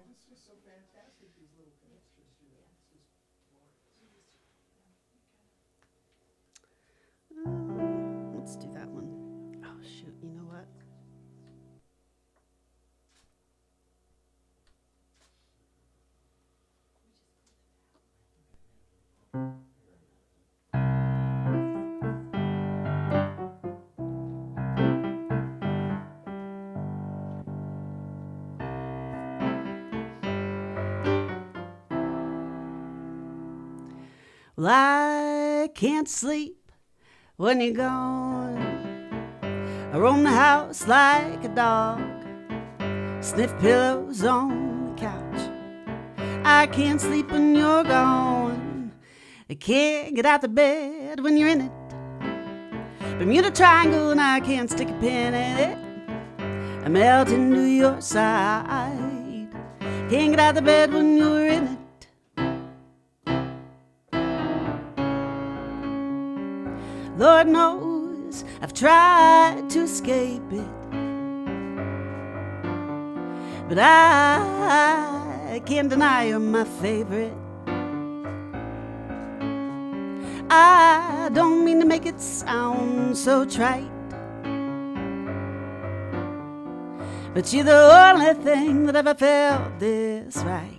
It's just so fantastic, these little connections to it. It's just Let's do that one. Oh, shoot, you know what? Well, I can't sleep when you're gone. I roam the house like a dog, sniff pillows on the couch. I can't sleep when you're gone. I can't get out the bed when you're in it. Bermuda Triangle and I can't stick a pin in it. I melt into your side. Can't get out the bed when you're in it. Lord knows I've tried to escape it, but I can't deny you're my favorite. I don't mean to make it sound so trite, but you're the only thing that ever felt this right.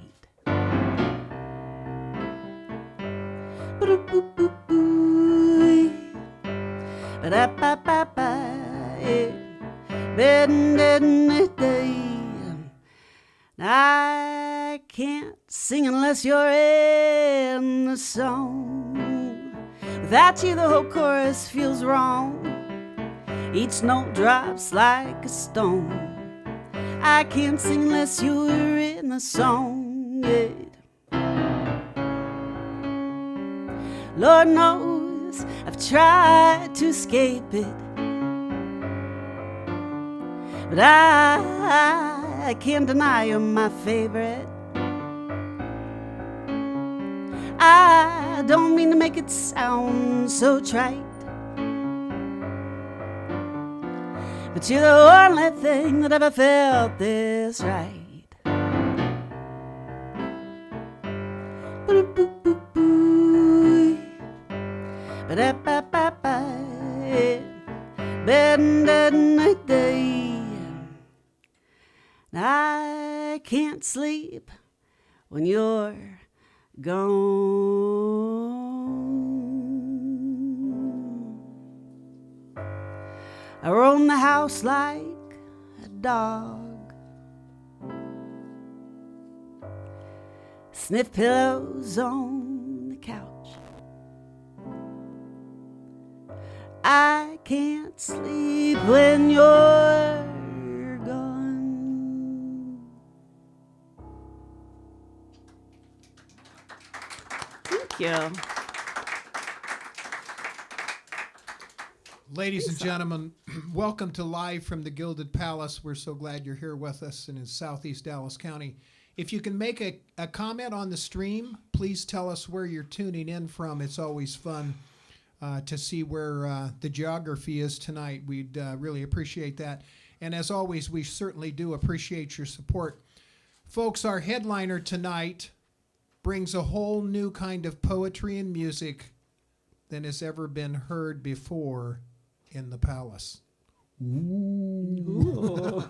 I can't sing unless you're in the song. Without you the whole chorus feels wrong. Each note drops like a stone. I can't sing unless you're in the song, yeah. Lord knows I've tried to escape it, but I can't deny you're my favorite. I don't mean to make it sound so trite, but you're the only thing that ever felt this right. I can't sleep when you're gone. I roam the house like a dog, sniff pillows on the couch. I can't sleep when you're gone. Thank you. Ladies and gentlemen, welcome to Live from the Gilded Palace. We're so glad you're here with us in Southeast Dallas County. If you can make a comment on the stream, please tell us where you're tuning in from. It's always fun to see where the geography is tonight. We'd really appreciate that. And as always, we certainly do appreciate your support. Folks, our headliner tonight brings a whole new kind of poetry and music than has ever been heard before in the palace. Ooh.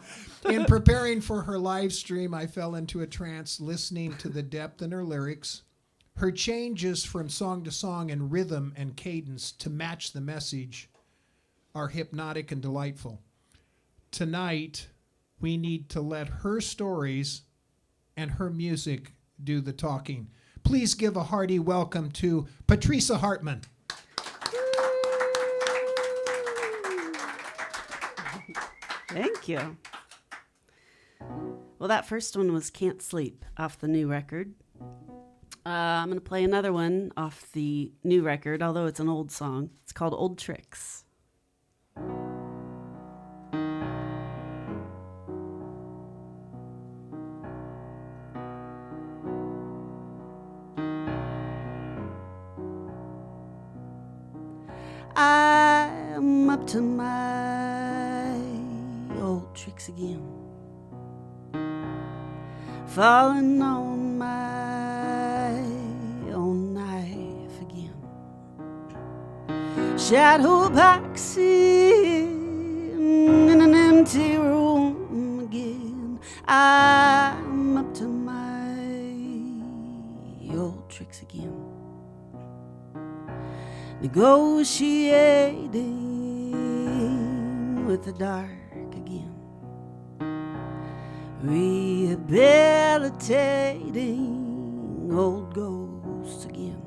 In preparing for her live stream, I fell into a trance listening to the depth in her lyrics. Her changes from song to song in rhythm and cadence to match the message are hypnotic and delightful. Tonight, we need to let her stories and her music do the talking. Please give a hearty welcome to Patresa Hartman. Thank you. Well, that first one was Can't Sleep off the new record. I'm going to play another one off the new record, although it's an old song. It's called Old Tricks. I'm up to my old tricks again. falling on my own knife again. Shadow boxing in an empty room again. I'm up to my old tricks again. Negotiating with the dark again. Rehabilitating old ghosts again.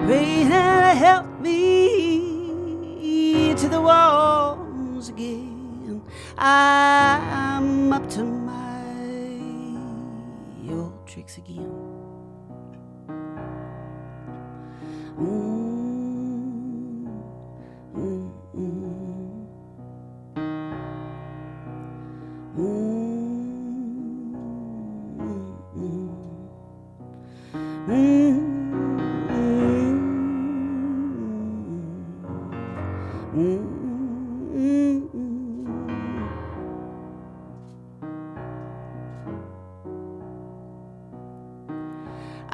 Rain and help me to the walls again. I'm up to my old tricks again.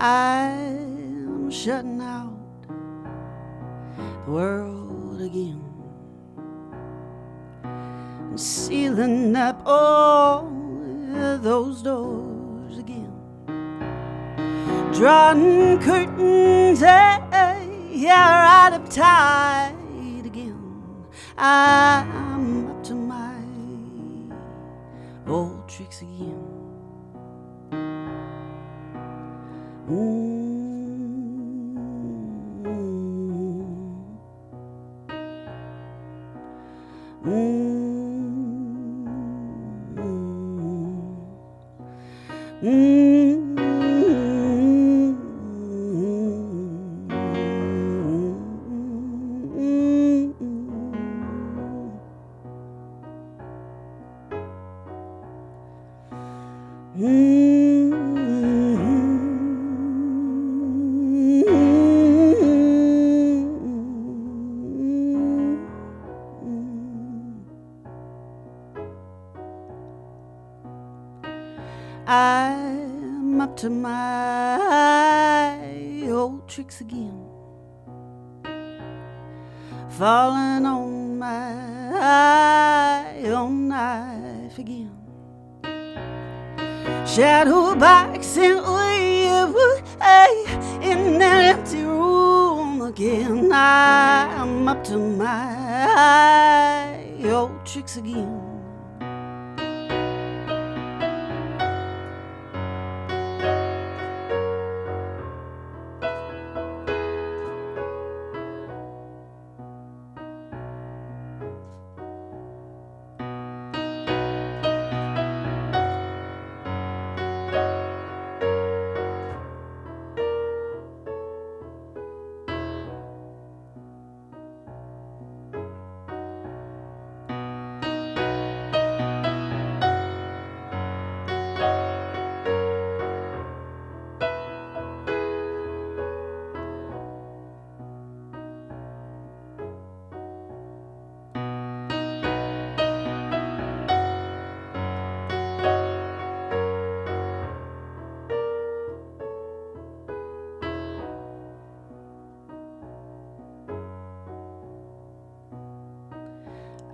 I'm shutting out the world again and sealing up all those doors again, drawing curtains, right up tight again. I'm up to my old tricks again. I'm up to my old tricks again, falling on my own knife again, shadow boxing in that empty room again. I'm up to my old tricks again.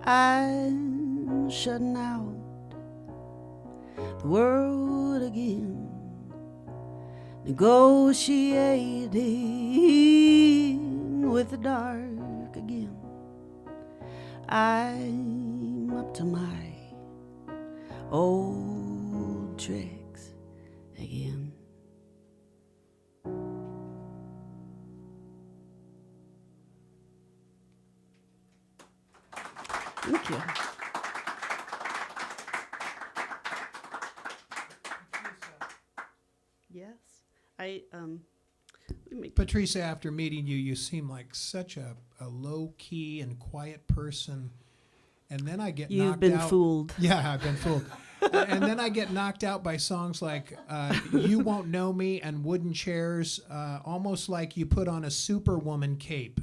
I'm shutting out the world again, negotiating with the dark again. I'm up to my old tricks again. Thank you. Yes, Patresa, after meeting you, you seem like such a low-key and quiet person. And then I get knocked out. You've been fooled. Yeah, I've been fooled. And then I get knocked out by songs like You Won't Know Me and Wooden Chairs, almost like you put on a Superwoman cape.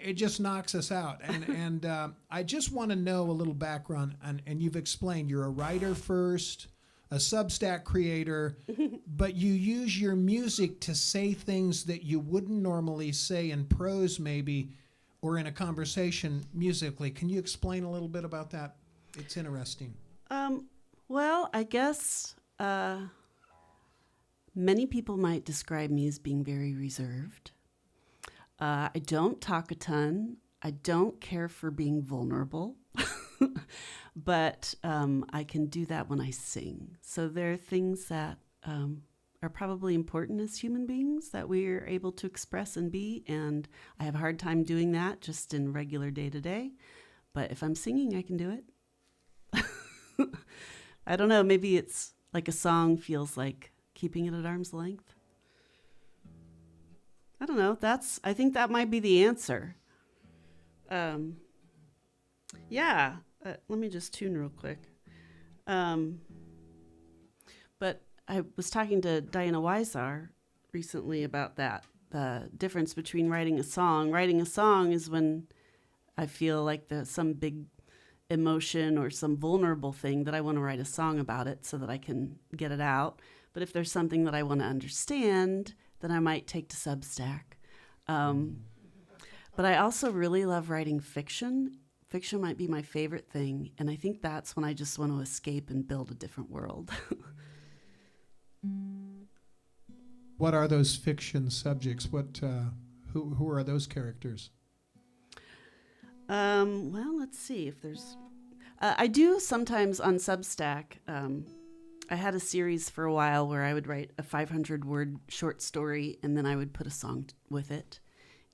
It just knocks us out. And I just want to know a little background. And you've explained you're a writer first, a Substack creator, but you use your music to say things that you wouldn't normally say in prose maybe, or in a conversation musically. Can you explain a little bit about that? It's interesting. Well, I guess many people might describe me as being very reserved. I don't talk a ton. I don't care for being vulnerable, but I can do that when I sing. So there are things that are probably important as human beings that we are able to express and be, and I have a hard time doing that just in regular day-to-day. But if I'm singing, I can do it. I don't know, maybe it's like a song feels like keeping it at arm's length. I don't know. I think that might be the answer. Yeah. Let me just tune real quick. But I was talking to Diana Weisar recently about that. The difference between writing a song. Writing a song is when I feel like there's some big emotion or some vulnerable thing that I want to write a song about it so that I can get it out. But if there's something that I want to understand, then I might take to Substack. But I also really love writing fiction. Fiction might be my favorite thing, and I think that's when I just want to escape and build a different world. What are those fiction subjects? Who are those characters? Well, let's see if there's... I do sometimes on Substack. I had a series for a while where I would write a 500-word short story, and then I would put a song with it.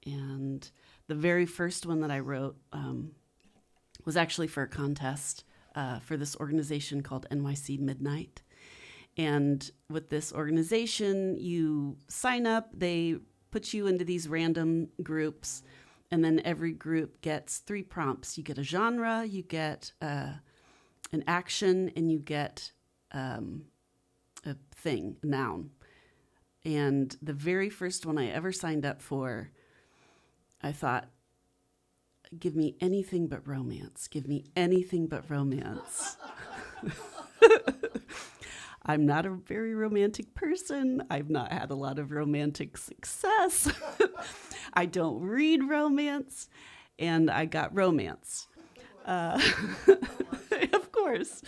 And the very first one that I wrote was actually for a contest for this organization called NYC Midnight. And with this organization, you sign up, they put you into these random groups, and then every group gets 3 prompts. You get a genre, you get an action, and you get a thing, a noun. And the very first one I ever signed up for, I thought, give me anything but romance. Give me anything but romance. I'm not a very romantic person. I've not had a lot of romantic success. I don't read romance. And I got romance. Of course.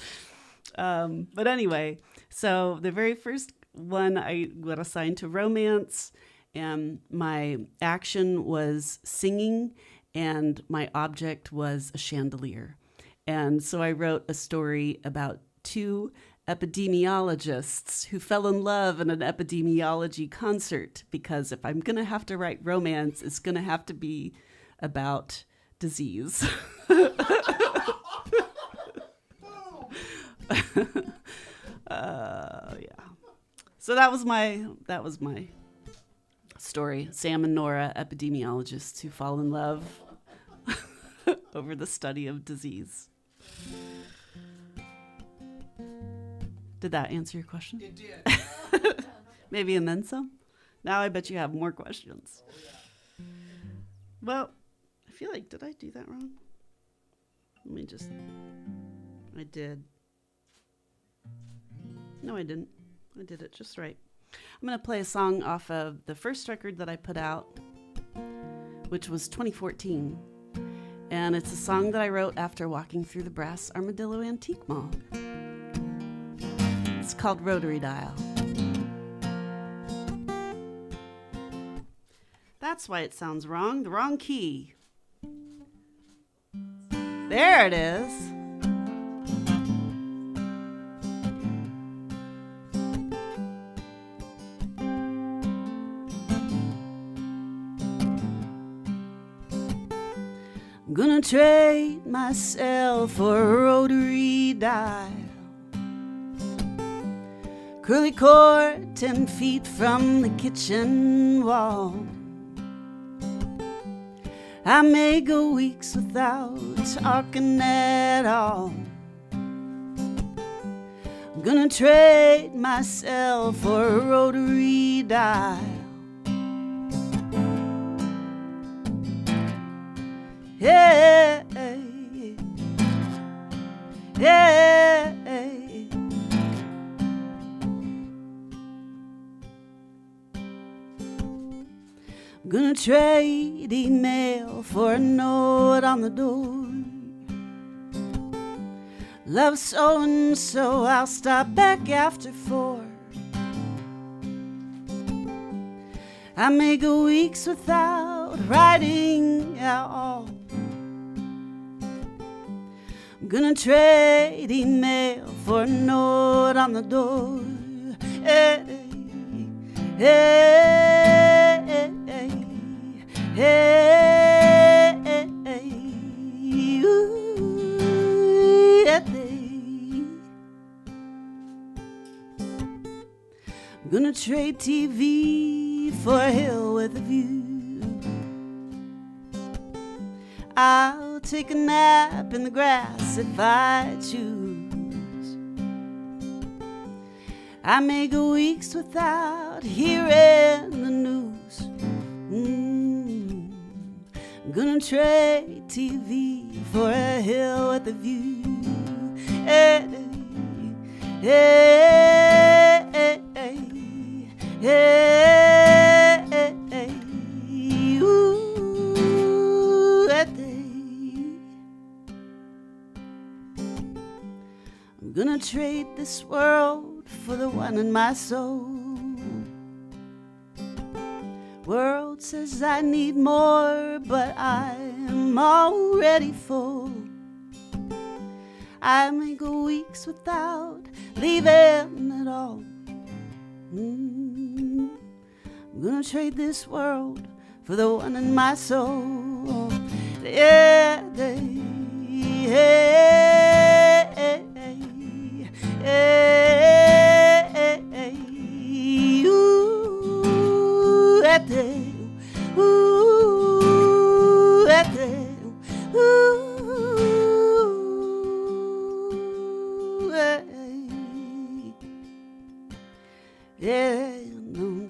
But anyway, so the very first one I got assigned to romance, and my action was singing, and my object was a chandelier. And so I wrote a story about 2 epidemiologists who fell in love in an epidemiology concert, because if I'm going to have to write romance, it's going to have to be about disease. Yeah. So that was my story. Sam and Nora, epidemiologists who fall in love over the study of disease. Did that answer your question? It did. Maybe and then some? Now I bet you have more questions. Well, I feel like, did I do that wrong? I did. No, I didn't. I did it just right. I'm going to play a song off of the first record that I put out, which was 2014. And it's a song that I wrote after walking through the Brass Armadillo Antique Mall. It's called Rotary Dial. That's why it sounds wrong. The wrong key. There it is. I'm gonna trade myself for a rotary dial. Curly cord 10 feet from the kitchen wall. I may go weeks without talking at all. I'm gonna trade myself for a rotary dial. Hey, hey, hey. Gonna trade email for a note on the door. Love so and so, I'll stop back after 4. I may go weeks without writing at all. I'm gonna trade email for a note on the door. Hey, hey, hey, hey, hey, ooh, hey. I'm gonna trade TV for a hill with a view. I'll take a nap in the grass if I choose. I may go weeks without hearing the news. I'm gonna trade TV for a hill with a view. Hey, hey, hey, hey, hey, hey, ooh, hey. I'm gonna trade this world for the one in my soul. World says I need more, but I'm already full. I may go weeks without leaving at all. I'm gonna trade this world for the one in my soul. Yeah, yeah, yeah, yeah, yeah, ooh, yeah, ooh, yeah, ooh, yeah. Yeah, no,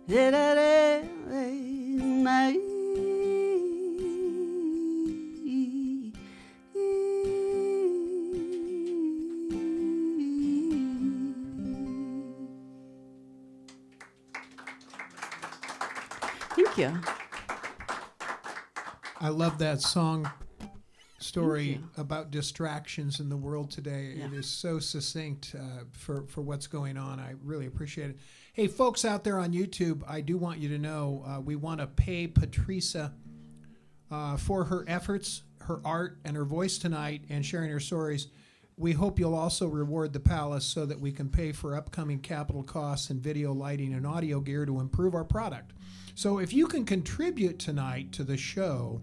yeah, da, da, Thank you. I love that song story about distractions in the world today. Yeah. It is so succinct for what's going on. I really appreciate it. Hey, folks out there on YouTube, I do want you to know we want to pay Patresa for her efforts, her art, and her voice tonight and sharing her stories. We hope you'll also reward the Palace so that we can pay for upcoming capital costs and video lighting and audio gear to improve our product. So if you can contribute tonight to the show,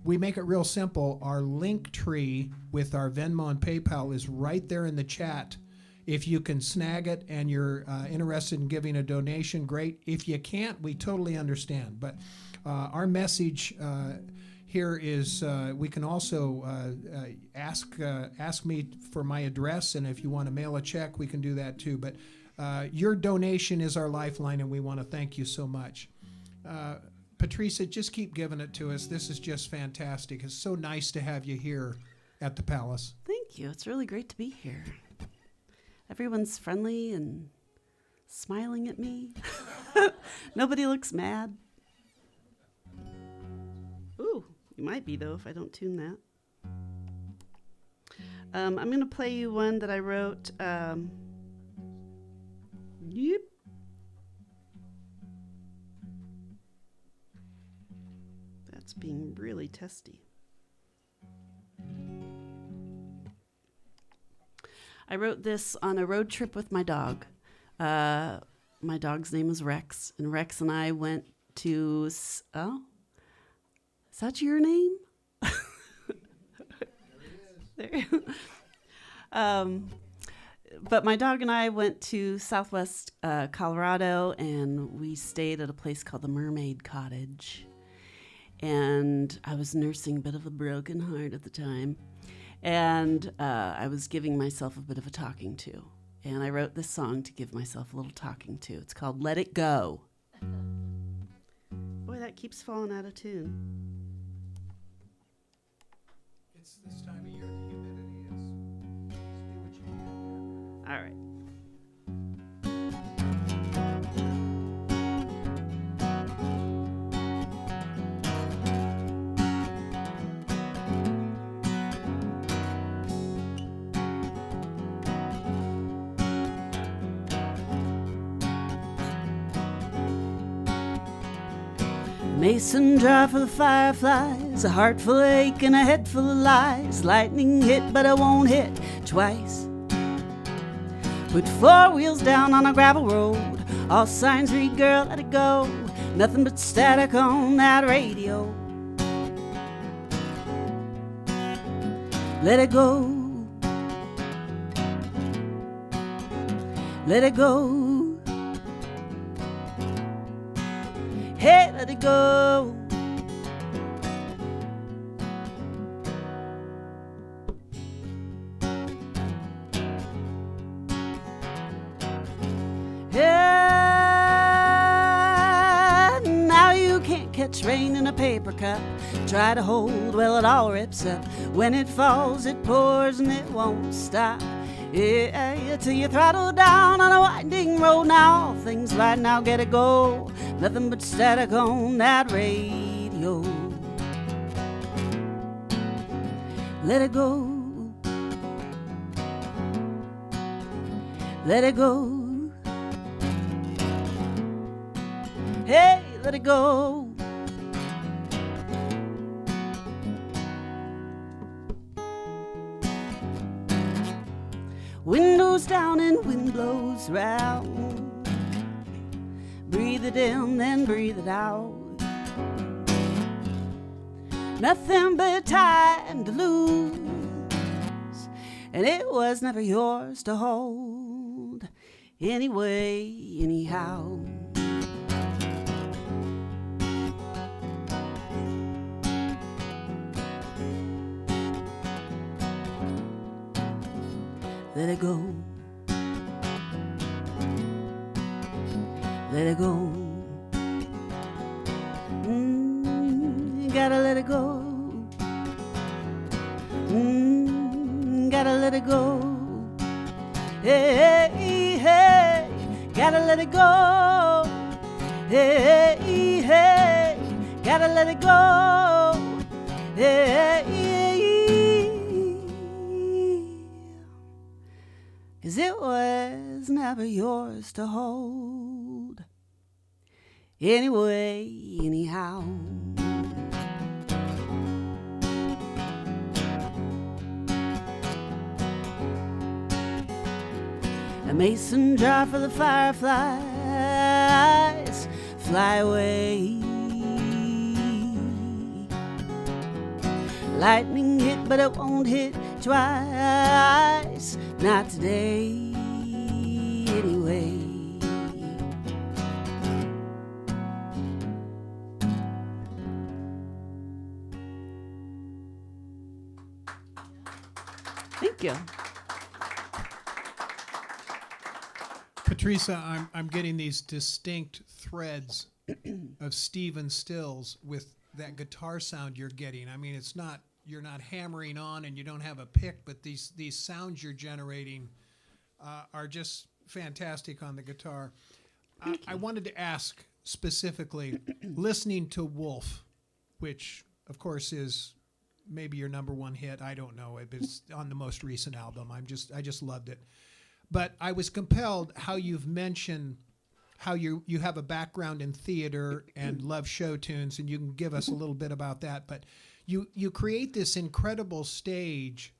we make it real simple. Our link tree with our Venmo and PayPal is right there in the chat. If you can snag it and you're interested in giving a donation, great. If you can't, we totally understand. But our message here is we can also ask me for my address, and if you want to mail a check, we can do that too. But your donation is our lifeline, and we want to thank you so much. Patresa, just keep giving it to us. This is just fantastic. It's so nice to have you here at the Palace. Thank you. It's really great to be here. Everyone's friendly and smiling at me. Nobody looks mad. Ooh, you might be, though, if I don't tune that. I'm going to play you one that I wrote. Yep. That's being really testy. I wrote this on a road trip with my dog. My dog's name is Rex, and Rex and I went to... Oh? Is that your name? There. But my dog and I went to Southwest Colorado, and we stayed at a place called the Mermaid Cottage. And I was nursing a bit of a broken heart at the time. And I was giving myself a bit of a talking to. And I wrote this song to give myself a little talking to. It's called Let It Go. Boy, that keeps falling out of tune. It's this time of year, the humidity is. Just do what you can. All right. mason jar full of fireflies, a heart full of ache and a head full of lies. Lightning hit, but it won't hit twice. Put 4 wheels down on a gravel road. All signs read, girl, let it go. Nothing but static on that radio. Let it go. Let it go. Hey, let it go. Yeah, now you can't catch rain in a paper cup. Try to hold, well, it all rips up. When it falls, it pours and it won't stop. Yeah, till you throttle down on a winding road. Now all things light, now get it go. Nothing but static on that radio. Let it go. Let it go. Hey, let it go. Windows down and wind blows round. Breathe it in, then breathe it out. Nothing but time to lose, and it was never yours to hold. Anyway, anyhow. Let it go. Let it go. You gotta let it go. Gotta let it go. Hey, hey, hey, gotta let it go. Hey, hey, hey, gotta let it go. Hey, hey, 'cause it was never yours to hold. Anyway, anyhow. A mason jar for the fireflies fly away. Lightning hit, but it won't hit twice. Not today, anyway. Thank you. Patresa, I'm getting these distinct threads of Stephen Stills with that guitar sound you're getting. I mean, it's not, you're not hammering on and you don't have a pick, but these sounds you're generating are just fantastic on the guitar. I wanted to ask specifically, listening to Wolf, which of course is maybe your #1 hit. I don't know. It's on the most recent album. I just loved it. But I was compelled how you've mentioned how you have a background in theater and love show tunes, and you can give us a little bit about that. But you create this incredible stage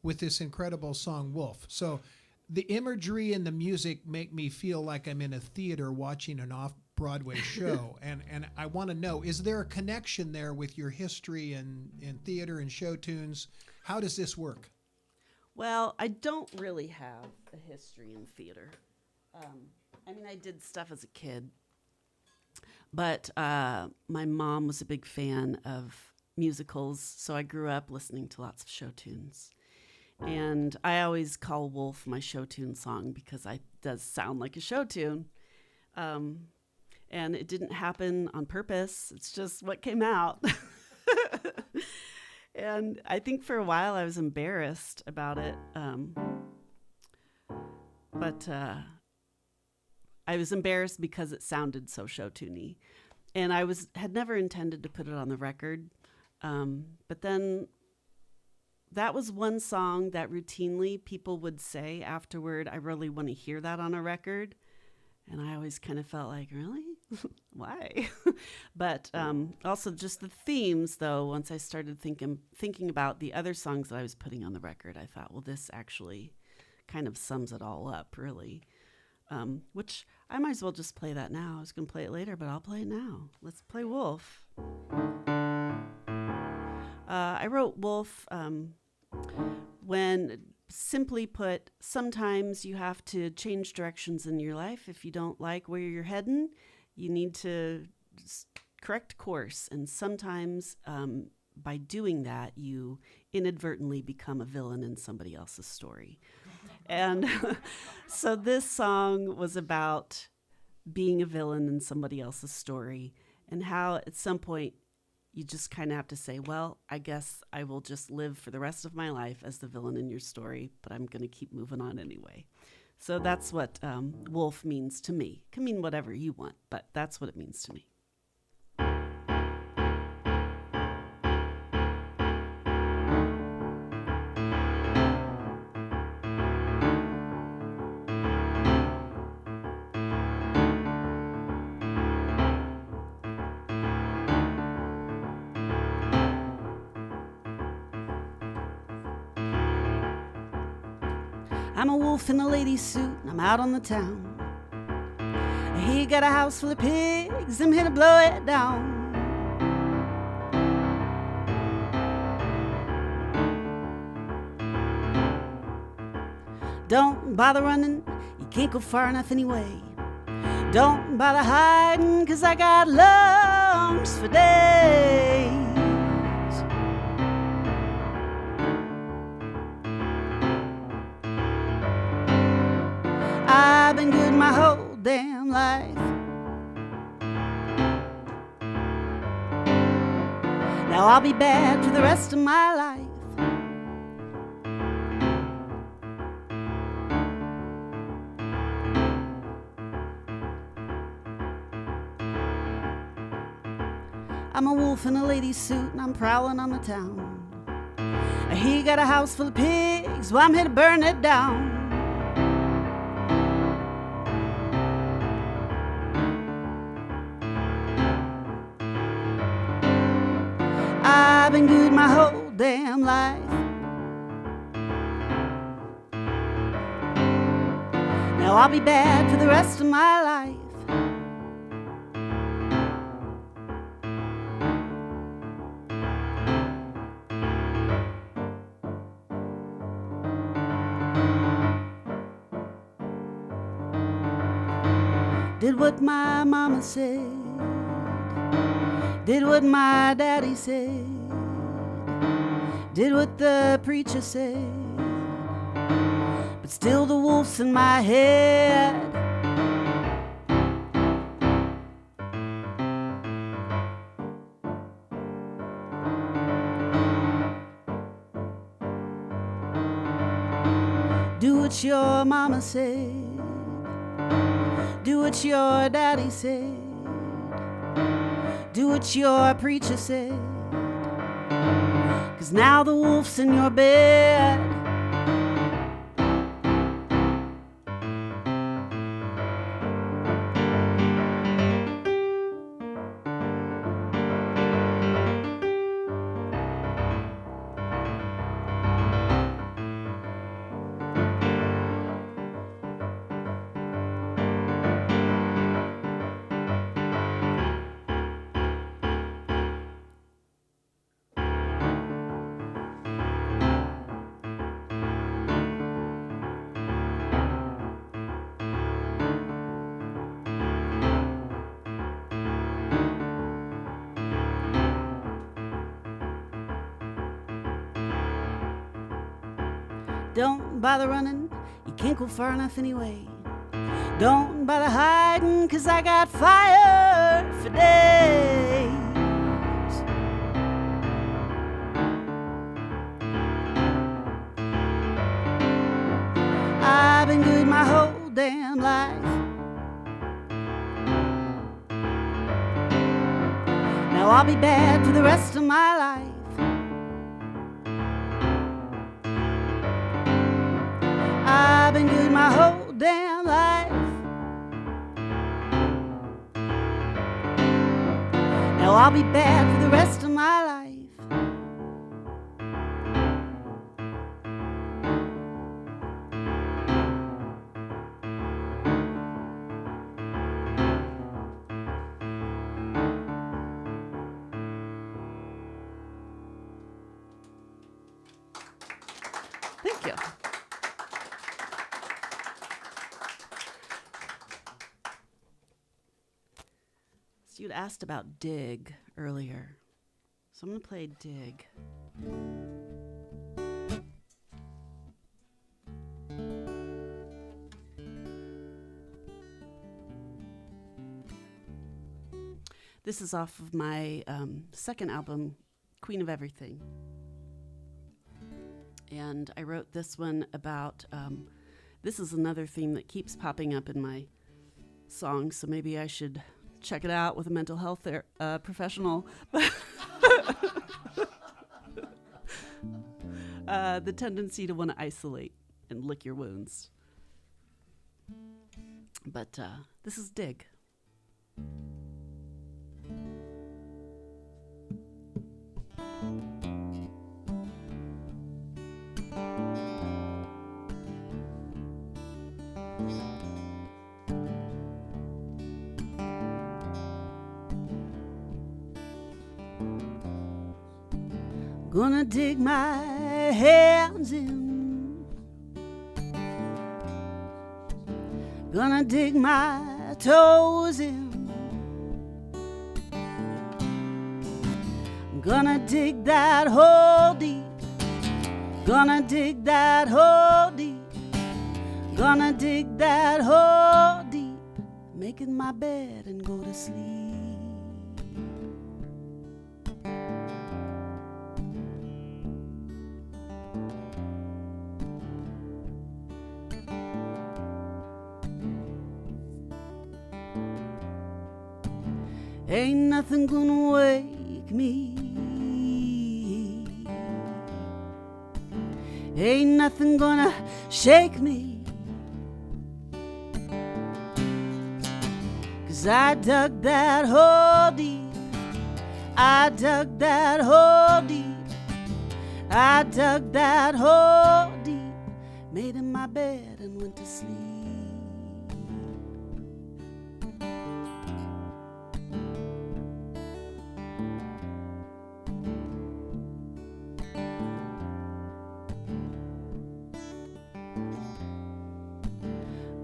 with this incredible song, Wolf. So the imagery and the music make me feel like I'm in a theater watching an off-Broadway show. And I want to know, is there a connection there with your history in theater and show tunes? How does this work? Well, I don't really have a history in theater. I mean, I did stuff as a kid, but my mom was a big fan of musicals, so I grew up listening to lots of show tunes. And I always call Wolf my show tune song because it does sound like a show tune. And it didn't happen on purpose. It's just what came out. And I think for a while I was embarrassed about it. But I was embarrassed because it sounded so show-tuney. And I had never intended to put it on the record. But then that was one song that routinely people would say afterward, I really want to hear that on a record. And I always kind of felt like, really? Why? But also just the themes, though, once I started thinking about the other songs that I was putting on the record, I thought, well, this actually kind of sums it all up, really. Which I might as well just play that now. I was going to play it later, but I'll play it now. Let's play Wolf. I wrote Wolf when, simply put, sometimes you have to change directions in your life. If you don't like where you're heading, you need to correct course. And sometimes by doing that, you inadvertently become a villain in somebody else's story. And so this song was about being a villain in somebody else's story, and how at some point you just kind of have to say, well, I guess I will just live for the rest of my life as the villain in your story, but I'm going to keep moving on anyway. So that's what Wolf means to me. It can mean whatever you want, but that's what it means to me. I'm a wolf in a lady's suit, and I'm out on the town. He got a house full of pigs, I'm here to blow it down. Don't bother running, you can't go far enough anyway. Don't bother hiding, 'cause I got lungs for days. I've been good my whole damn life. Now I'll be bad for the rest of my life. I'm a wolf in a lady's suit, and I'm prowling on the town. He got a house full of pigs, well, I'm here to burn it down. I've been good my whole damn life. Now I'll be bad for the rest of my life. Did what my mama said, did what my daddy said, did what the preacher said, but still the wolf's in my head. Do what your mama said, do what your daddy said, do what your preacher said, 'cause now the wolf's in your bed. Don't bother running, you can't go far enough anyway. Don't bother hiding, 'cause I got fire for days. I've been good my whole damn life. Now I'll be bad for the rest of my life. I've been good my whole damn life. I'll be bad for the rest of my life. Thank you. So you'd asked about dig earlier. So I'm going to play dig. This is off of my second album, Queen of Everything. And I wrote this one about, this is another theme that keeps popping up in my songs, so maybe I should check it out with a mental health professional. The tendency to want to isolate and lick your wounds. But this is dig. Gonna dig my hands in, gonna dig my toes in, I'm gonna dig that hole deep, gonna dig that hole deep, gonna dig that hole deep, making my bed and go to sleep. Ain't nothing gonna wake me, ain't nothing gonna shake me, 'cause I dug that hole deep, I dug that hole deep, I dug that hole deep, made in my bed and went to sleep.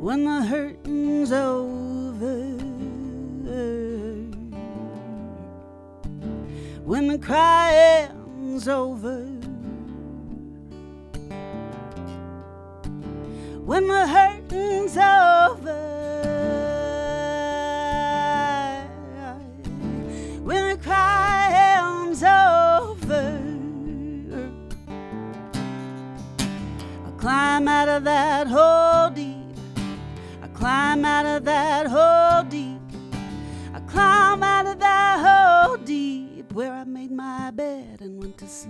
When the hurting's over, when the crying's over, when the hurting's over, when the crying's over, I'll climb out of that hole deep, climb out of that hole deep, I climb out of that hole deep, where I made my bed and went to sleep.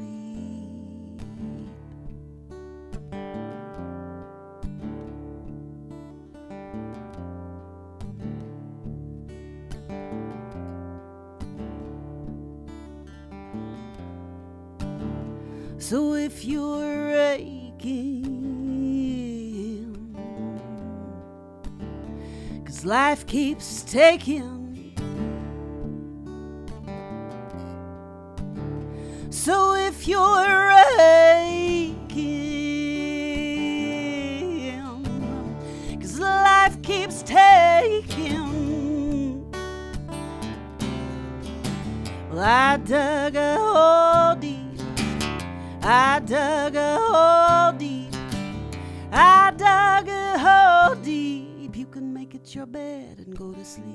So if you're aching, life keeps taking, so if you're aching, 'cause life keeps taking, well, I dug a hole deep, I dug a hole deep, I dug a hole deep, you can make it your bed and go to sleep.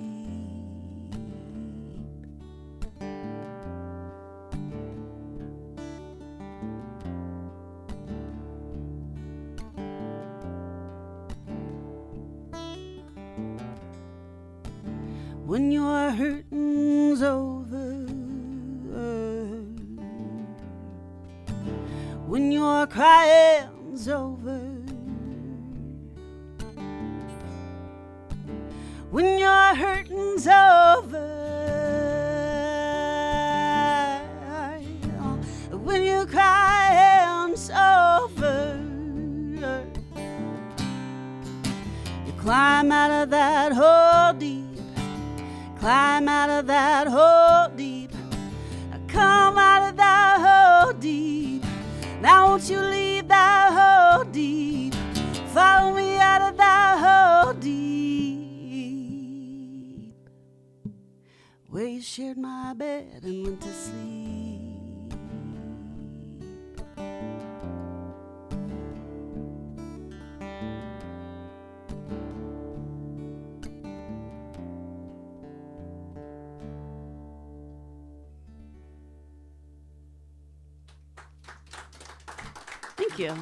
When your hurting's over, when your crying's over, when your hurting's over, climb out of that hole deep, climb out of that hole deep, come out of that hole deep. Now won't you leave that hole deep, follow me out of that hole deep, where you shared my bed and went to sleep. Thank you.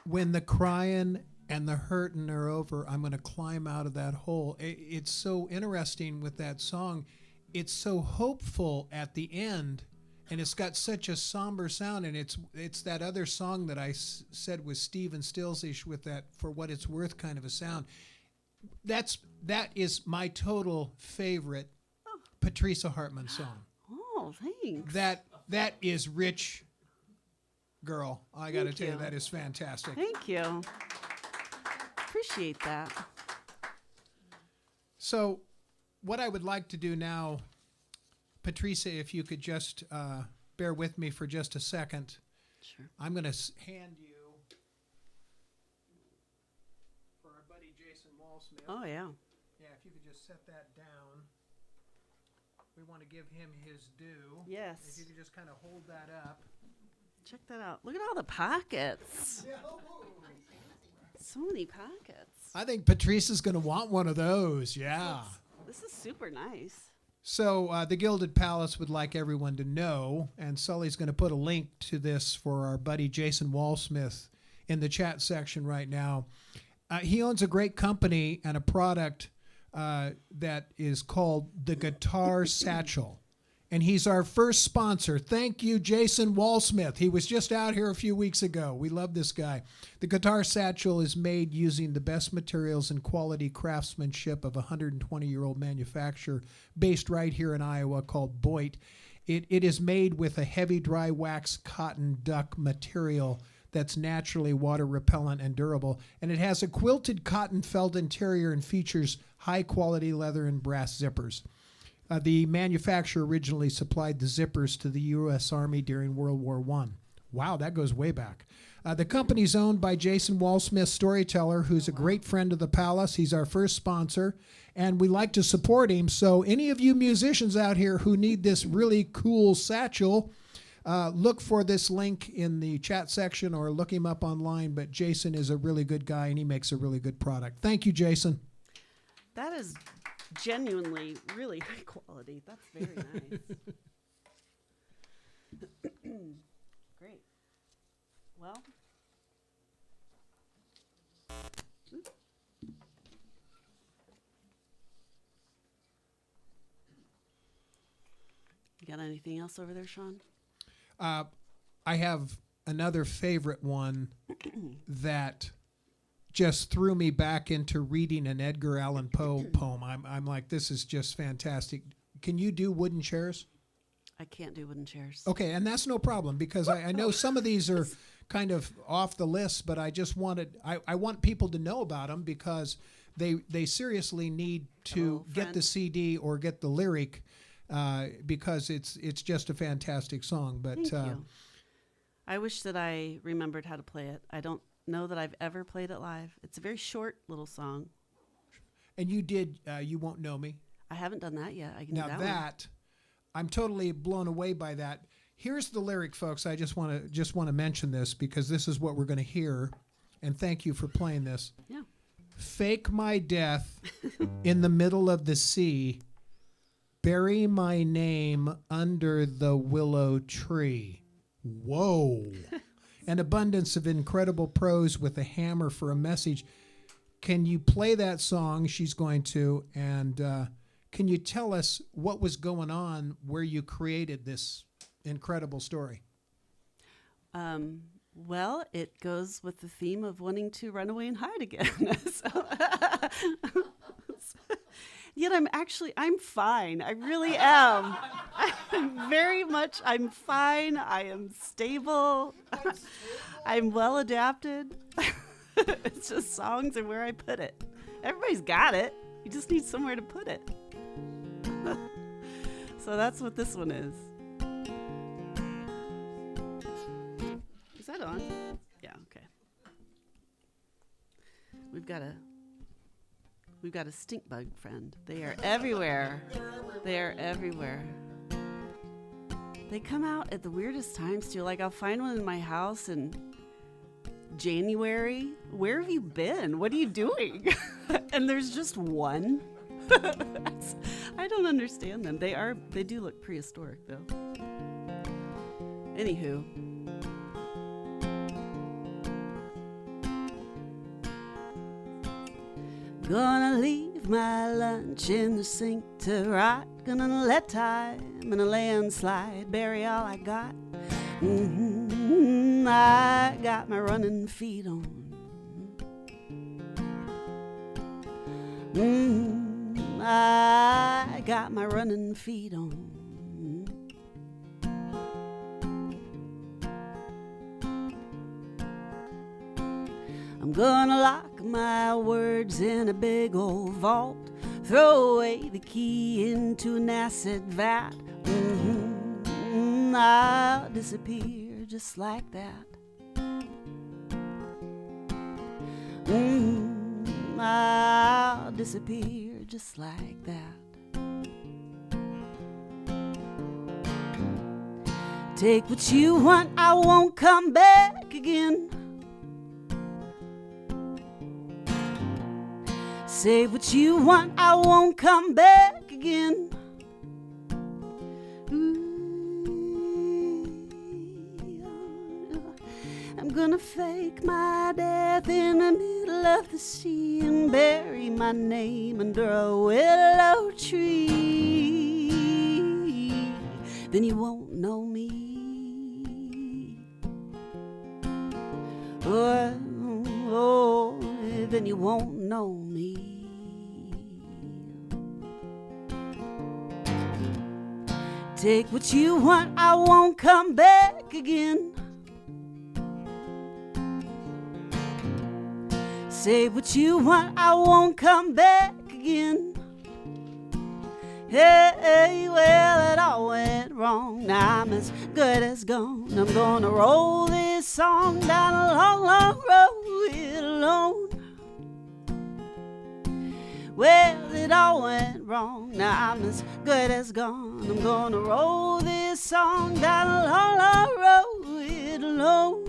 When the crying and the hurting are over, I'm going to climb out of that hole. It's so interesting with that song. It's so hopeful at the end, and it's got such a somber sound. And it's that other song that I said was Stephen Stills-ish with that "For What It's Worth" kind of a sound. That is my total favorite Patresa Hartman song. Oh, thanks. That is rich, girl. I got to tell you, that is fantastic. Thank you. Appreciate that. So what I would like to do now, Patresa, if you could just bear with me for just a second. Sure. I'm going to hand you for our buddy Jason Wallsmith. Oh, yeah. Yeah, if you could just set that down. We want to give him his due. Yes. If you could just kind of hold that up. Check that out. Look at all the pockets. So many pockets. I think Patresa's going to want one of those. Yeah. This is super nice. So the Gilded Palace would like everyone to know, and Sully's going to put a link to this for our buddy Jason Wallsmith in the chat section right now. He owns a great company and a product that is called the Guitar Satchel. And he's our first sponsor. Thank you, Jason Wallsmith. He was just out here a few weeks ago. We love this guy. The Guitar Satchel is made using the best materials and quality craftsmanship of a 120-year-old manufacturer based right here in Iowa called Boyd. It is made with a heavy dry wax cotton duck material that's naturally water repellent and durable. And it has a quilted cotton felt interior and features high-quality leather and brass zippers. The manufacturer originally supplied the zippers to the U.S. Army during World War I. Wow, that goes way back. The company's owned by Jason Wallsmith, storyteller, who's a great friend of the Palace. He's our first sponsor, and we like to support him. So any of you musicians out here who need this really cool satchel, look for this link in the chat section or look him up online. But Jason is a really good guy, and he makes a really good product. Thank you, Jason. That is genuinely really high quality. That's very nice. Great. Well, you got anything else over there, Sean? I have another favorite one that just threw me back into reading an Edgar Allan Poe poem. I'm like, this is just fantastic. Can you do wooden chairs? I can't do wooden chairs. Okay, and that's no problem because I know some of these are kind of off the list, but I just I want people to know about them because they seriously need to get the CD or get the lyric because it's just a fantastic song. But Thank you. I wish that I remembered how to play it. I don't know that I've ever played it live. It's a very short little song. And you did You Won't Know Me. I haven't done that yet. I can Now do that that I'm totally blown away by that. Here's the lyric, folks. I just want to mention this because this is what we're going to hear. And thank you for playing this. Yeah. Fake my death in the middle of the sea. Bury my name under the willow tree. Whoa. An abundance of incredible prose with a hammer for a message. Can you play that song? She's going to. And can you tell us what was going on where you created this incredible story? Well, it goes with the theme of wanting to run away and hide again. Yet I'm fine. I really am. I'm fine. I am stable. I'm well adapted. It's just songs are where I put it. Everybody's got it. You just need somewhere to put it. So that's what this one is. Is that on? Yeah, okay. We've got a stink bug friend. They are everywhere. They are everywhere. They come out at the weirdest times too. Like I'll find one in my house in January. Where have you been? What are you doing? And there's just one. I don't understand them. They do look prehistoric though. Anywho. Gonna leave my lunch in the sink to rot. Gonna let time and a landslide bury all I got. I got my running feet on. I got my running feet on. I'm gonna lock my words in a big old vault, throw away the key into an acid vat. I'll disappear just like that. I'll disappear just like that. Take what you want, I won't come back again. Say what you want, I won't come back again. I'm gonna fake my death in the middle of the sea and bury my name under a willow tree. Then you won't know me. Oh, then you won't know me. Take what you want, I won't come back again. Say what you want, I won't come back again. Hey, well, it all went wrong. Now I'm as good as gone. I'm gonna roll this song down a long, long road alone. Well, it all went wrong. Now I'm as good as gone. I'm gonna roll this song down a long, long road alone.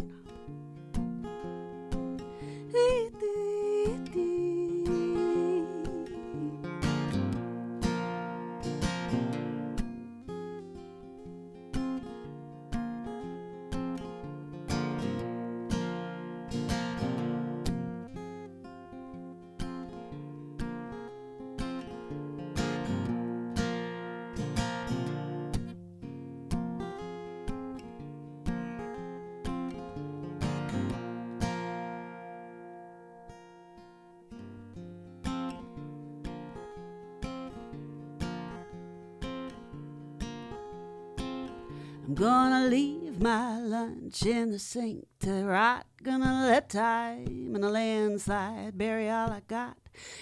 I'm gonna leave my lunch in the sink to rot. Gonna let time and a landslide bury all I got.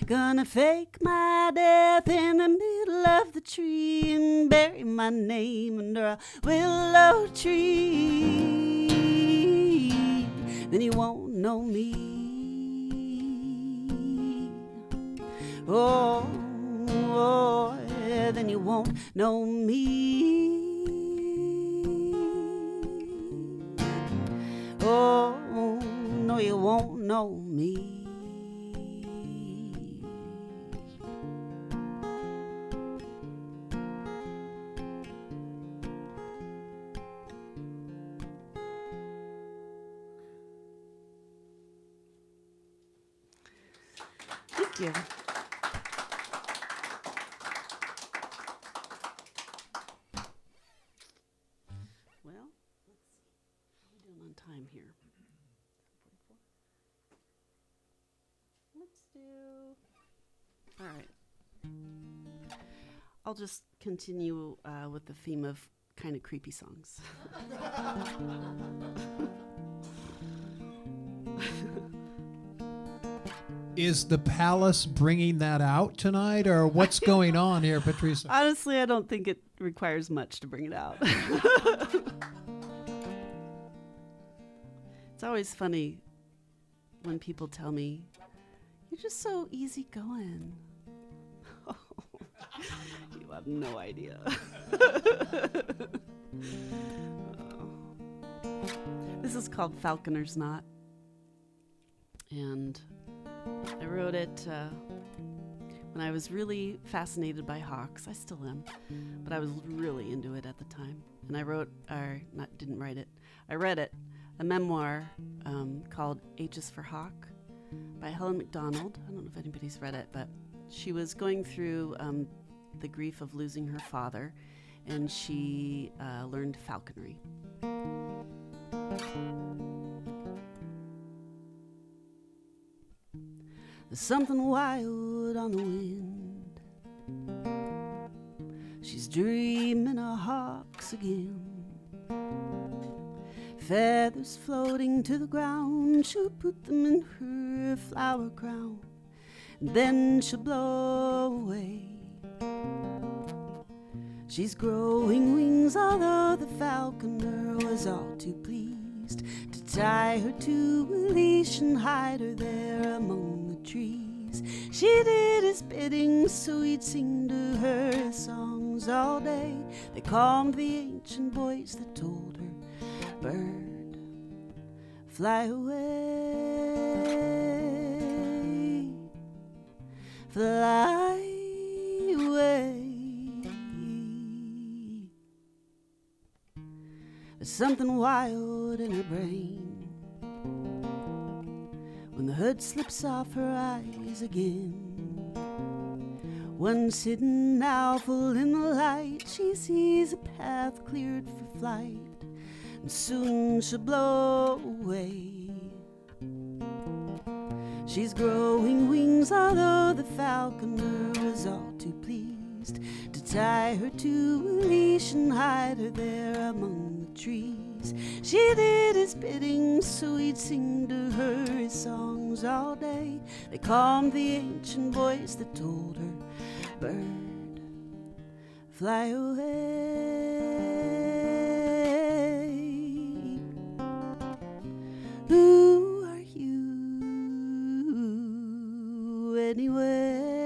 Gonna fake my death in the middle of the tree and bury my name under a willow tree. Then you won't know me. Oh, yeah, then you won't know me. Oh, no, you won't know me. Thank you. Well, let's see. How are we doing on time here? 7:44. Let's do. All right. I'll just continue with the theme of kind of creepy songs. Is the Palace bringing that out tonight, or what's going on here, Patresa? Honestly, I don't think it requires much to bring it out. It's always funny when people tell me, "You're just so easygoing." You have no idea. This is called Falconer's Knot, and I wrote it when I was really fascinated by hawks. I still am, but I was really into it at the time. And I didn't write it. I read it, a memoir called H is for Hawk by Helen MacDonald. I don't know if anybody's read it, but she was going through the grief of losing her father, and she learned falconry. There's something wild on the wind. She's dreaming of hawks again. Feathers floating to the ground, she'll put them in her flower crown, and then she'll blow away. She's growing wings, although the falconer was all too pleased to tie her to a leash and hide her there among the trees. She did his bidding, so he'd sing to her his songs all day. They calmed the ancient voice that told her, "Bird, fly away, fly away." There's something wild in her brain when the hood slips off her eyes again. Once hidden, now full in the light, she sees a path cleared for flight, and soon she'll blow away. She's growing wings, although the falconer was all too pleased to tie her to a leash and hide her there among the trees. She did his bidding, so he'd sing to her his songs all day. They calmed the ancient voice that told her, "Bird, fly away." Who are you anyway?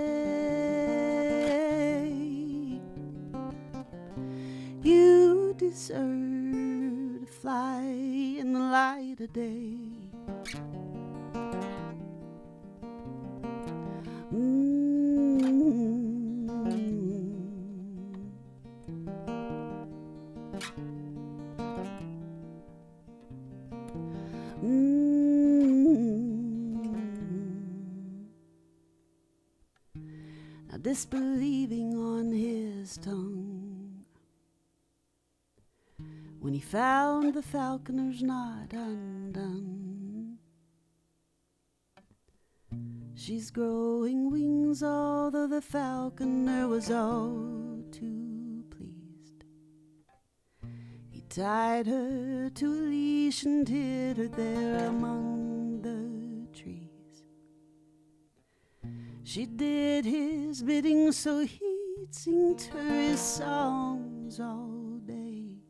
You deserve to fly in the light of day. Now disbelieving on his tongue, when he found the falconer's knot undone, she's growing wings, although the falconer was all too pleased. He tied her to a leash and hid her there among the trees. She did his bidding, so he'd sing to her his songs all day.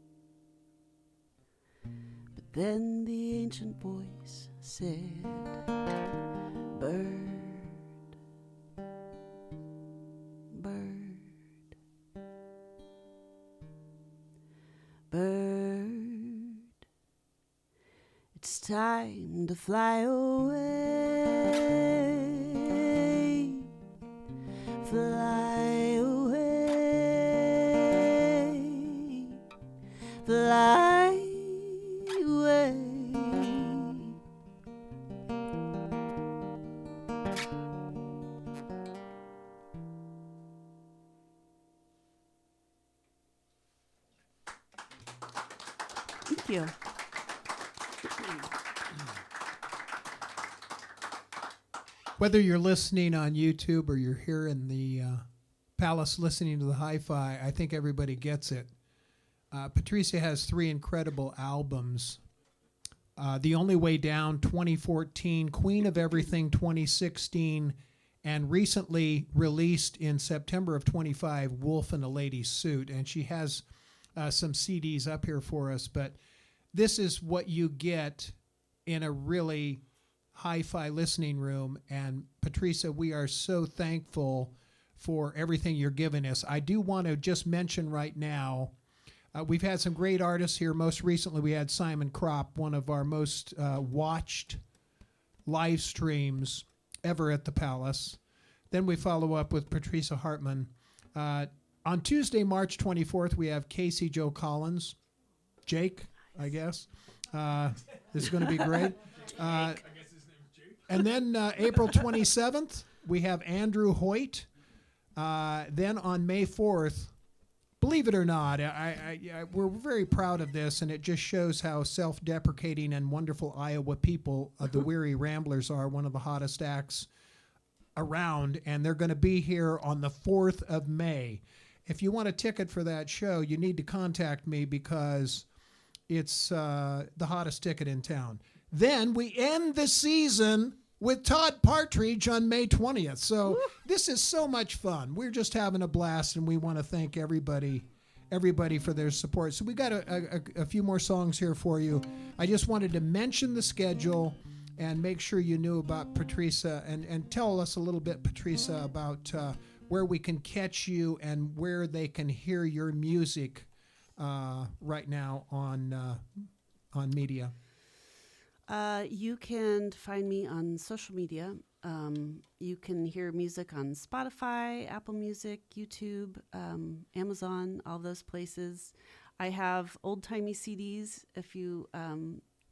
But then the ancient voice said, "Bird, bird, bird, it's time to fly away, fly away, fly away." Thank you. Whether you're listening on YouTube or you're here in the Palace listening to the hi-fi, I think everybody gets it. Patresa has 3 incredible albums. The Only Way Down 2014, Queen of Everything 2016, and recently released in September of 25, Wolf in a Lady's Suit. And she has some CDs up here for us, but this is what you get in a really hi-fi listening room. And Patresa, we are so thankful for everything you're giving us. I do want to just mention right now, we've had some great artists here. Most recently, we had Simon Kropp, one of our most watched live streams ever at the Palace. Then we follow up with Patresa Hartman. On Tuesday, March 24th, we have Casey Joe Collins. Jake, I guess. This is going to be great. I guess his name's Jake. And then April 27th, we have Andrew Hoyt. Then on May 4th, believe it or not, we're very proud of this, and it just shows how self-deprecating and wonderful Iowa people, the Weary Ramblers, are one of the hottest acts around, and they're going to be here on the 4th of May. If you want a ticket for that show, you need to contact me because it's the hottest ticket in town. Then we end the season with Todd Partridge on May 20th. So this is so much fun. We're just having a blast, and we want to thank everybody for their support. So we got a few more songs here for you. I just wanted to mention the schedule and make sure you knew about Patresa, and tell us a little bit, Patresa, about where we can catch you and where they can hear your music right now on media. You can find me on social media. You can hear music on Spotify, Apple Music, YouTube, Amazon, all those places. I have old-timey CDs. If you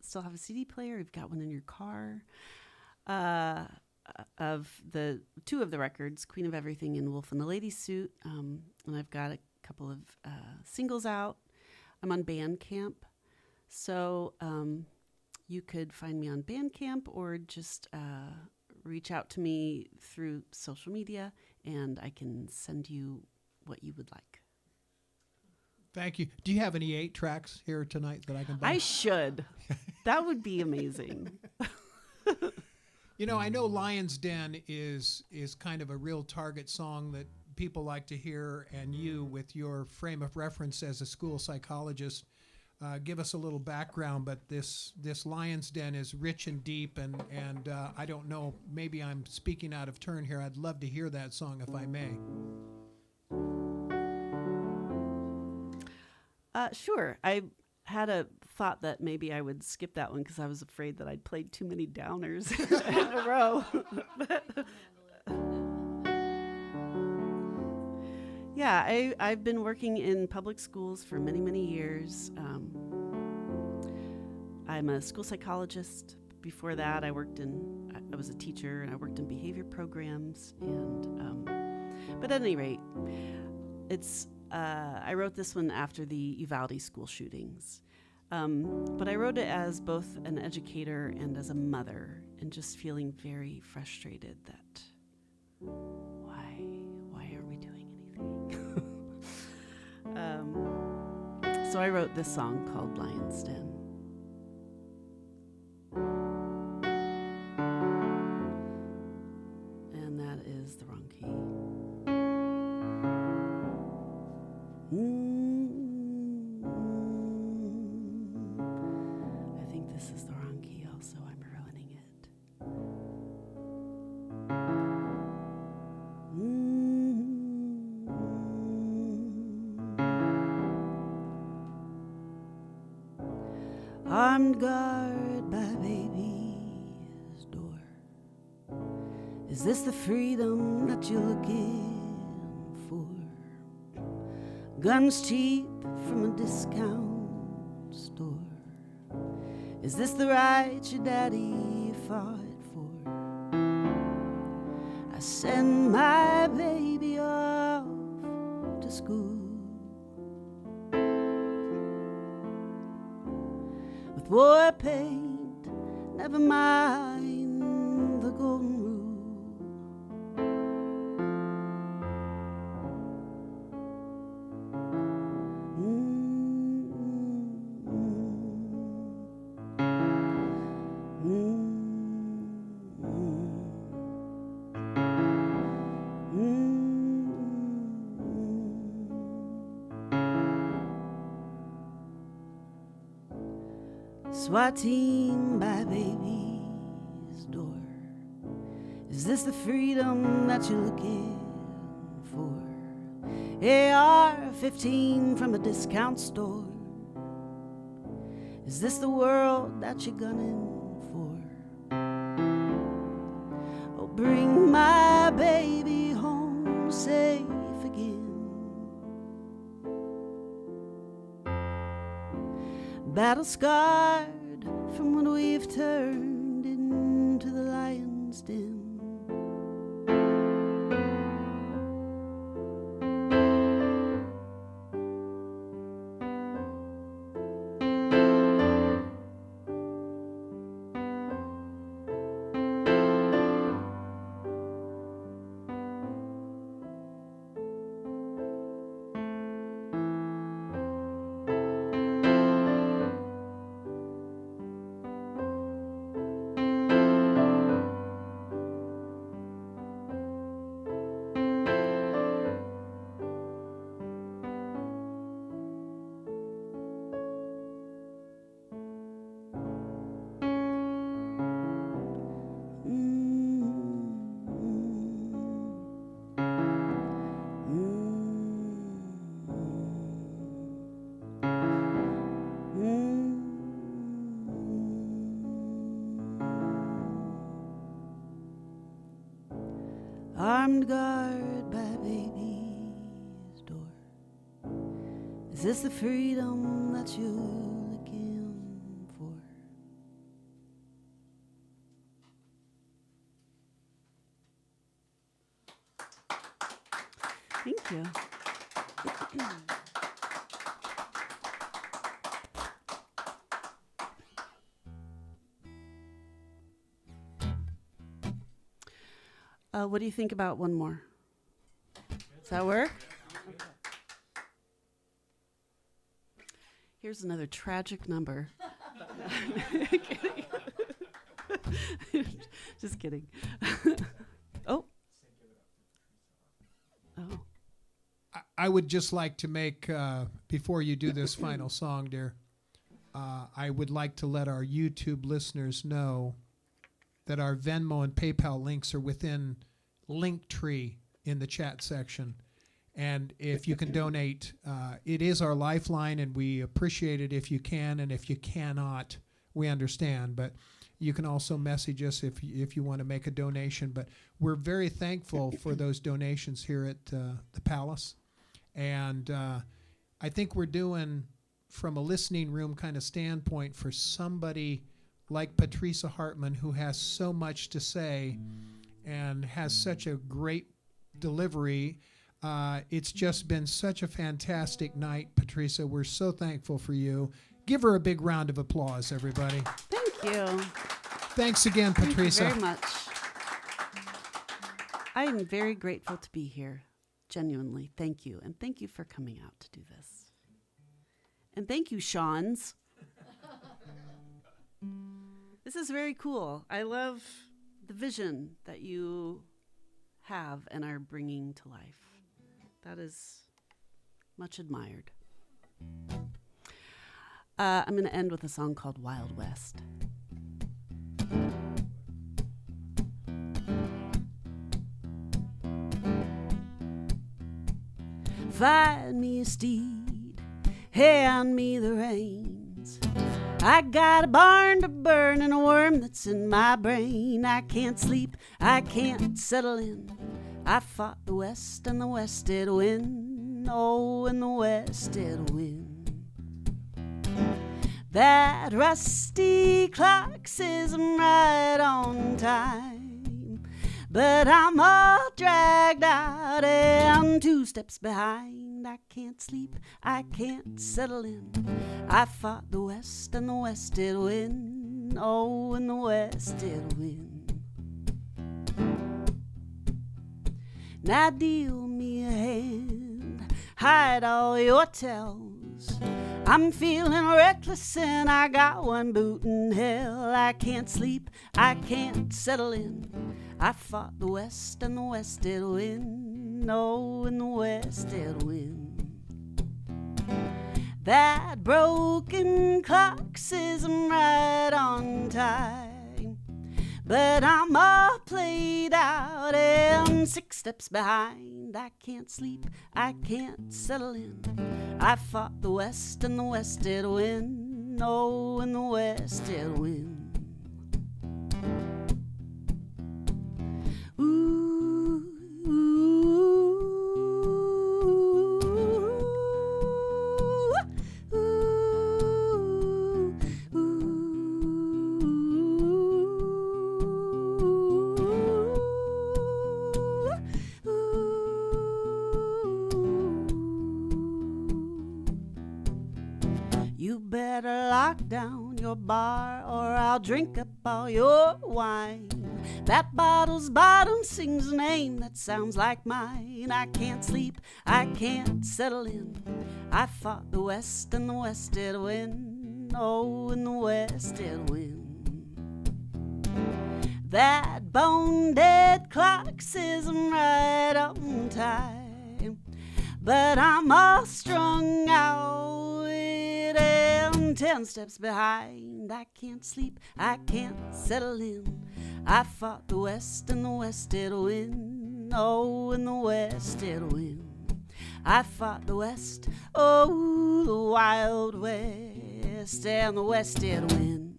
still have a CD player, you've got one in your car. Of the 2 of the records, Queen of Everything and Wolf in the Lady's Suit. And I've got a couple of singles out. I'm on Bandcamp. So you could find me on Bandcamp or just reach out to me through social media, and I can send you what you would like. Thank you. Do you have any 8 tracks here tonight that I can buy? I should. That would be amazing. You know, I know Lion's Den is kind of a real target song that people like to hear, and you, with your frame of reference as a school psychologist, give us a little background. But this Lion's Den is rich and deep, and I don't know, maybe I'm speaking out of turn here. I'd love to hear that song if I may. Sure. I had a thought that maybe I would skip that one because I was afraid that I'd played too many downers in a row. Yeah, I've been working in public schools for many, many years. I'm a school psychologist. Before that, I was a teacher, and I worked in behavior programs. And but at any rate, I wrote this one after the Uvalde school shootings. But I wrote it as both an educator and as a mother, and just feeling very frustrated that why aren't we doing anything? So I wrote this song called Lion's Den. And that is the wrong key. I think this is the wrong key also. I'm ruining it. Armed guard by baby's door. Is this the freedom that you're looking for? Guns cheap from a discount store. Is this the right your daddy fought for? I send my baby off to school with war paint, never mind the golden rule. swatting by baby's door. Is this the freedom that you're looking for? AR-15 from a discount store. Is this the world that you're gunning for? Oh, bring my baby home safe again. Battle scarred from when we've turned into the lion's den. Armed guard by baby's door. Is this the freedom that you're looking for? Thank you. What do you think about one more? Does that work? Here's another tragic number. Just kidding. Oh. Oh. I would just like to make, before you do this final song, dear, I would like to let our YouTube listeners know that our Venmo and PayPal links are within Linktree in the chat section. And if you can donate, it is our lifeline, and we appreciate it if you can. And if you cannot, we understand. But you can also message us if you want to make a donation. But we're very thankful for those donations here at the Palace. And I think we're doing, from a listening room kind of standpoint, for somebody like Patresa Hartman, who has so much to say and has such a great delivery. It's just been such a fantastic night, Patresa. We're so thankful for you. Give her a big round of applause, everybody. Thank you. Thanks again, Patresa. Thank you very much. I am very grateful to be here. Genuinely, thank you. And thank you for coming out to do this. And thank you, Sean's. This is very cool. I love the vision that you have and are bringing to life. That is much admired. I'm going to end with a song called Wild West. Find me a steed, hand me the reins. I got a barn to burn and a worm that's in my brain. I can't sleep, I can't settle in. I fought the West and the West did win. Oh, and the West did win. That rusty clock says I'm right on time, but I'm all dragged out and 2 steps behind. I can't sleep, I can't settle in. I fought the West and the West did win. Oh, and the West did win. Now deal me a hand, hide all your tells. I'm feeling reckless and I got one boot in hell. I can't sleep, I can't settle in. I fought the West and the West did win. Oh, and the West did win. That broken clock says I'm right on time, but I'm all played out and 6 steps behind. I can't sleep, I can't settle in. I fought the West and the West did win. Oh, and the West did win. Ooh, ooh, ooh, You better lock down your bar or I'll drink up all your wine. That bottle's bottom sings a name that sounds like mine. I can't sleep, I can't settle in. I fought the West and the West did win. Oh, and the West did win. That bone-dead clock says I'm right on time, but I'm all strung out and 10 steps behind. I can't sleep, I can't settle in. I fought the West and the West did win. Oh, and the West did win. I fought the West, oh, the Wild West, and the West did win.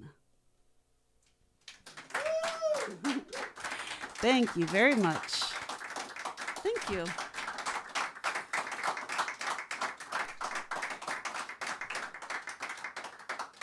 Thank you very much. Thank you.